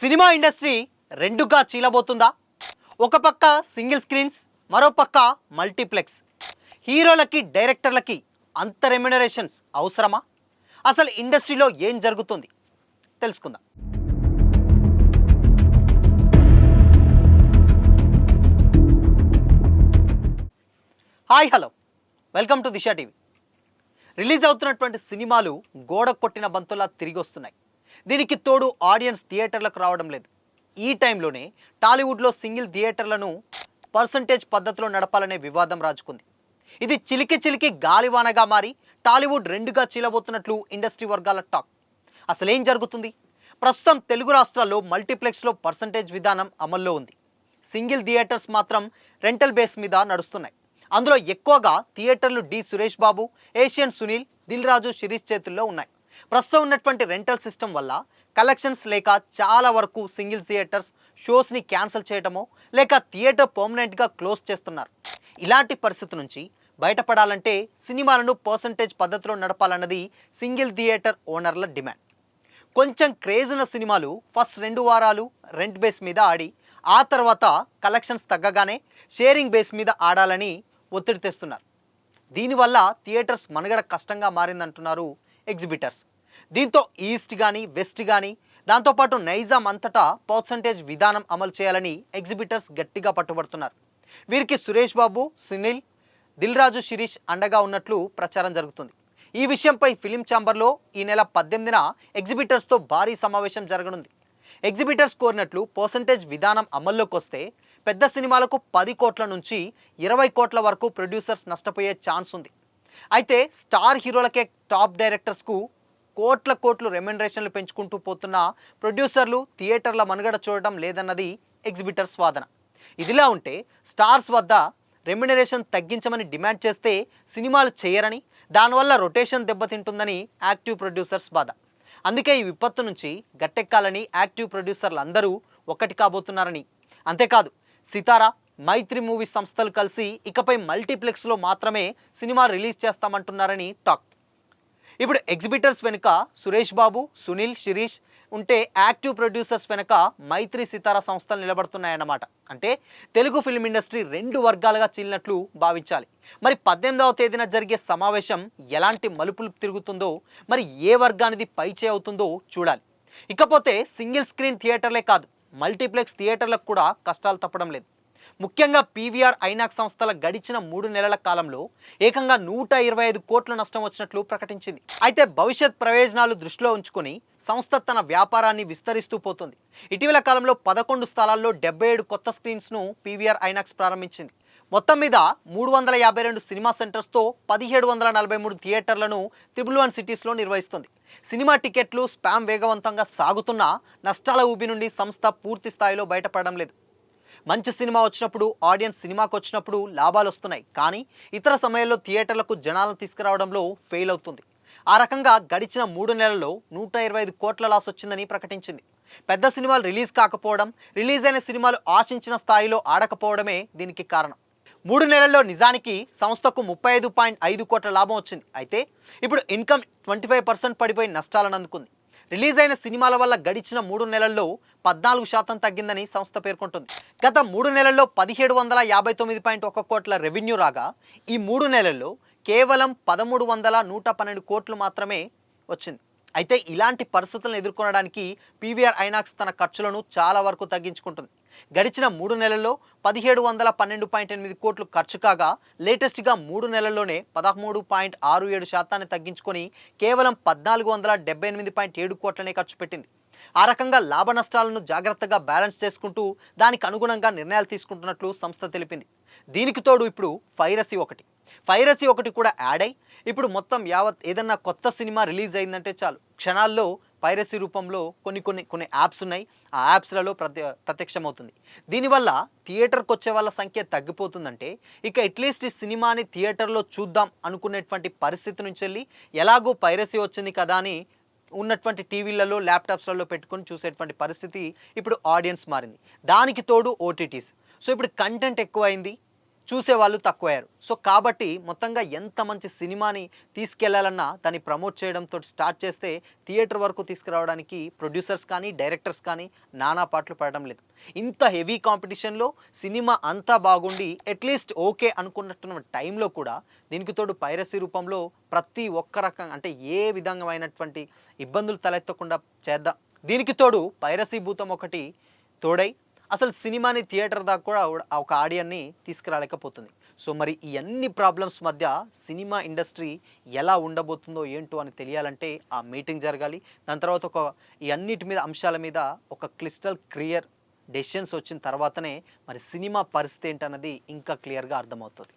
Cinema industry రెండుగా చీలబోతుందా? ఒక పక్క సింగిల్ స్క్రీన్స్, మరో పక్క మల్టీప్లెక్స్. హీరోలకి డైరెక్టర్లకి అంత రెమ్యునరేషన్స్ అవసరమా? అసలు ఇండస్ట్రీలో ఏం జరుగుతుంది తెలుసుకుందాం. Hi hello, welcome to Disha TV. Release అవుతున్నటువంటి సినిమాలు గోడ కొట్టిన బంతులా తిరిగి వస్తున్నాయి. దీనికి తోడు ఆడియన్స్ థియేటర్లకు రావడం లేదు. ఈ టైంలోనే టాలీవుడ్లో సింగిల్ థియేటర్లను పర్సంటేజ్ పద్ధతిలో నడపాలనే వివాదం రాజుకుంది. ఇది చిలికి గాలివానగా మారి టాలీవుడ్ రెండుగా చీలబోతున్నట్లు ఇండస్ట్రీ వర్గాల టాక్. అసలేం జరుగుతుంది? ప్రస్తుతం తెలుగు రాష్ట్రాల్లో మల్టీప్లెక్స్లో పర్సంటేజ్ విధానం అమల్లో ఉంది. సింగిల్ థియేటర్స్ మాత్రం రెంటల్ బేస్ మీద నడుస్తున్నాయి. అందులో ఎక్కువగా థియేటర్లు డి సురేష్ బాబు, ఏషియన్ సునీల్, దిల్ రాజు, శిరీష్ చేతుల్లో ఉన్నాయి. ప్రస్తుతం ఉన్నటువంటి రెంటల్ సిస్టమ్ వల్ల కలెక్షన్స్ లేక చాలా వరకు సింగిల్ థియేటర్స్ షోస్ని క్యాన్సిల్ చేయడమో లేక థియేటర్ పర్మనెంట్గా క్లోజ్ చేస్తున్నారు. ఇలాంటి పరిస్థితి నుంచి బయటపడాలంటే సినిమాలను పర్సంటేజ్ పద్ధతిలో నడపాలన్నది సింగిల్ థియేటర్ ఓనర్ల డిమాండ్. కొంచెం క్రేజ్ ఉన్న సినిమాలు ఫస్ట్ 2 వారాలు రెంట్ బేస్ మీద ఆడి ఆ తర్వాత కలెక్షన్స్ తగ్గగానే షేరింగ్ బేస్ మీద ఆడాలని ఒత్తిడి తెస్తున్నారు. దీనివల్ల థియేటర్స్ మనుగడ కష్టంగా మారిందంటున్నారు ఎగ్జిబిటర్స్. దీంతో ఈస్ట్ కానీ వెస్ట్ కానీ దాంతోపాటు నైజాం అంతటా పర్సంటేజ్ విధానం అమలు చేయాలని ఎగ్జిబిటర్స్ గట్టిగా పట్టుబడుతున్నారు. వీరికి సురేష్ బాబు, సునీల్, దిల్ రాజు, శిరీష్ అండగా ఉన్నట్లు ప్రచారం జరుగుతుంది. ఈ విషయంపై ఫిలిం ఛాంబర్లో ఈ నెల 18న ఎగ్జిబిటర్స్తో భారీ సమావేశం జరగనుంది. ఎగ్జిబిటర్స్ కోరినట్లు పర్సంటేజ్ విధానం అమల్లోకి వస్తే పెద్ద సినిమాలకు 10 కోట్ల నుంచి 20 కోట్ల వరకు ప్రొడ్యూసర్స్ నష్టపోయే ఛాన్స్ ఉంది. అయితే స్టార్ హీరోలకే టాప్ డైరెక్టర్స్కు కోట్ల రెమ్యునరేషన్లు పెంచుకుంటూ పోతున్న ప్రొడ్యూసర్లు థియేటర్ల మనుగడ చూడటం లేదన్నది ఎగ్జిబిటర్స్ వాదన. ఇదిలా ఉంటే స్టార్స్ వద్ద రెమ్యునరేషన్ తగ్గించమని డిమాండ్ చేస్తే సినిమాలు చేయరని, దానివల్ల రొటేషన్ దెబ్బతింటుందని యాక్టివ్ ప్రొడ్యూసర్స్ బాధ. అందుకే ఈ విపత్తు నుంచి గట్టెక్కాలని యాక్టివ్ ప్రొడ్యూసర్లు అందరూ ఒకటి కాబోతున్నారని, అంతేకాదు సితారా, మైత్రి మూవీ సంస్థలు కలిసి ఇకపై మల్టీప్లెక్స్లో మాత్రమే సినిమా రిలీజ్ చేస్తామంటున్నారని టాక్. ఇప్పుడు ఎగ్జిబిటర్స్ వెనుక సురేష్ బాబు, సునీల్, శిరీష్ ఉంటే యాక్టివ్ ప్రొడ్యూసర్స్ వెనుక మైత్రి, సితారా సంస్థలు నిలబడుతున్నాయన్నమాట. అంటే తెలుగు ఫిల్మ్ ఇండస్ట్రీ 2 వర్గాలుగా చీలినట్లు భావించాలి. మరి 18వ తేదీన జరిగే సమావేశం ఎలాంటి మలుపులు తిరుగుతుందో, మరి ఏ వర్గానిది పైచే అవుతుందో చూడాలి. ఇకపోతే సింగిల్ స్క్రీన్ థియేటర్లే కాదు, మల్టీప్లెక్స్ థియేటర్లకు కూడా కష్టాలు తప్పడం లేదు. ముఖ్యంగా పీవీఆర్, ఐనాక్స్ సంస్థల గడిచిన 3 నెలల కాలంలో ఏకంగా 125 కోట్ల నష్టం వచ్చినట్లు ప్రకటించింది. అయితే భవిష్యత్ ప్రయోజనాలు దృష్టిలో ఉంచుకొని సంస్థ తన వ్యాపారాన్ని విస్తరిస్తూ పోతుంది. ఇటీవల కాలంలో 11 స్థలాల్లో 77 కొత్త స్క్రీన్స్ను పీవీఆర్, ఐనాక్స్ ప్రారంభించింది. మొత్తం మీద 352 సినిమా సెంటర్స్తో 1743 థియేటర్లను 111 సిటీస్లో నిర్వహిస్తుంది. సినిమా టికెట్లు స్పామ్ వేగవంతంగా సాగుతున్నా నష్టాల ఊబి నుండి సంస్థ పూర్తి స్థాయిలో బయటపడడం లేదు. మంచి సినిమా వచ్చినప్పుడు, ఆడియన్స్ సినిమాకు వచ్చినప్పుడు లాభాలు వస్తున్నాయి, కానీ ఇతర సమయాల్లో థియేటర్లకు జనాలను తీసుకురావడంలో ఫెయిల్ అవుతుంది. ఆ రకంగా గడిచిన 3 నెలల్లో 125 కోట్ల లాస్ వచ్చిందని ప్రకటించింది. పెద్ద సినిమాలు రిలీజ్ కాకపోవడం, రిలీజ్ అయిన సినిమాలు ఆశించిన స్థాయిలో ఆడకపోవడమే దీనికి కారణం. 3 నెలల్లో నిజానికి సంస్థకు 35.5 కోట్ల లాభం వచ్చింది. అయితే ఇప్పుడు ఇన్కమ్ 25% పడిపోయి నష్టాలను అందుకుంది. రిలీజ్ అయిన సినిమాల వల్ల గడిచిన 3 నెలల్లో 14% తగ్గిందని సంస్థ పేర్కొంటుంది. గత 3 నెలల్లో 1759.1 కోట్ల రెవెన్యూ రాగా ఈ 3 నెలల్లో కేవలం 1312 కోట్లు మాత్రమే వచ్చింది. అయితే ఇలాంటి పరిస్థితులను ఎదుర్కొనడానికి పీవీఆర్, ఐనాక్స్ తన ఖర్చులను చాలా వరకు తగ్గించుకుంటుంది. గడిచిన 3 నెలల్లో 1712.8 కోట్లు ఖర్చు కాగా లేటెస్ట్గా 3 నెలల్లోనే 13.67% తగ్గించుకొని కేవలం 1478.7 కోట్లనే ఖర్చు పెట్టింది. ఆ రకంగా లాభ నష్టాలను జాగ్రత్తగా బ్యాలెన్స్ చేసుకుంటూ దానికి అనుగుణంగా నిర్ణయాలు తీసుకుంటున్నట్లు సంస్థ తెలిపింది. దీనికి తోడు ఇప్పుడు పైరసీ ఒకటి కూడా యాడ్ అయి ఇప్పుడు మొత్తం యావత్ ఏదన్నా కొత్త సినిమా రిలీజ్ అయిందంటే చాలు క్షణాల్లో పైరసీ రూపంలో కొన్ని యాప్స్ ఉన్నాయి, ఆ యాప్స్లలో ప్రత్యక్షమవుతుంది. దీనివల్ల థియేటర్కి వచ్చే వాళ్ళ సంఖ్య తగ్గిపోతుందంటే ఇక అట్లీస్ట్ ఈ సినిమాని థియేటర్లో చూద్దాం అనుకునేటువంటి పరిస్థితి నుంచి వెళ్ళి ఎలాగో పైరసీ వచ్చింది కదా అని ఉన్నటువంటి టీవీలలో, ల్యాప్టాప్స్లలో పెట్టుకొని చూసేటువంటి పరిస్థితి ఇప్పుడు ఆడియన్స్ మారింది. దానికి తోడు ఓటీటీస్. సో ఇప్పుడు కంటెంట్ ఎక్కువైంది, చూసేవాళ్ళు తక్కువయ్యారు. సో కాబట్టి మొత్తంగా ఎంత మంచి సినిమాని తీసుకెళ్లాలన్నా దాన్ని ప్రమోట్ చేయడంతో స్టార్ట్ చేస్తే థియేటర్ వరకు తీసుకురావడానికి ప్రొడ్యూసర్స్ కానీ, డైరెక్టర్స్ కానీ నానా పాట్లు పడడం లేదు. ఇంత హెవీ కాంపిటీషన్‌లో సినిమా అంతా బాగుండి అట్‌లీస్ట్ ఓకే అనుకున్నట్టున్న టైంలో కూడా దీనికి తోడు పైరసీ రూపంలో ప్రతి ఒక్క రకంగా అంటే ఏ విధమైనటువంటి ఇబ్బందులు తలెత్తకుండా చేద్దాం. దీనికి తోడు పైరసీ భూతం ఒకటి తోడై అసలు సినిమాని థియేటర్ దాకా కూడా ఒక ఆడియన్ని తీసుకురాలేకపోతుంది. సో మరి ఈ అన్ని ప్రాబ్లమ్స్ మధ్య సినిమా ఇండస్ట్రీ ఎలా ఉండబోతుందో ఏంటో అని తెలియాలంటే ఆ మీటింగ్ జరగాలి. దాని తర్వాత ఈ అన్నిటి మీద అంశాల మీద ఒక క్లిస్టల్ క్లియర్ డెసిషన్స్ వచ్చిన తర్వాతనే మరి సినిమా పరిస్థితి ఏంటన్నది ఇంకా క్లియర్‌గా అర్థమవుతుంది.